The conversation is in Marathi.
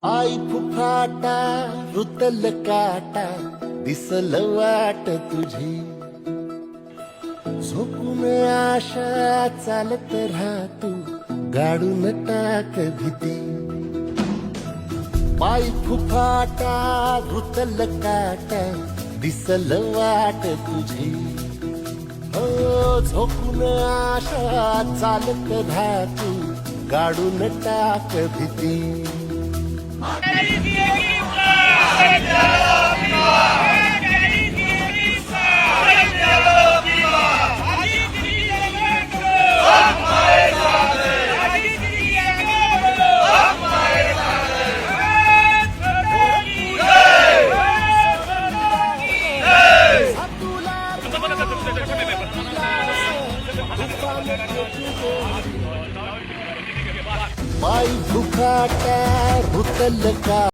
आई फुफाटा रुतल काटा दिसल वाट तुझी झोपून आशा चालत राहतू गाडून टाक भीती पाय फुफाटा रुतल काटा दिसल वाट तुझी हो झोपून आशा चालत राहतू गाडून टाक भीती पाय फुफाटा रुतल का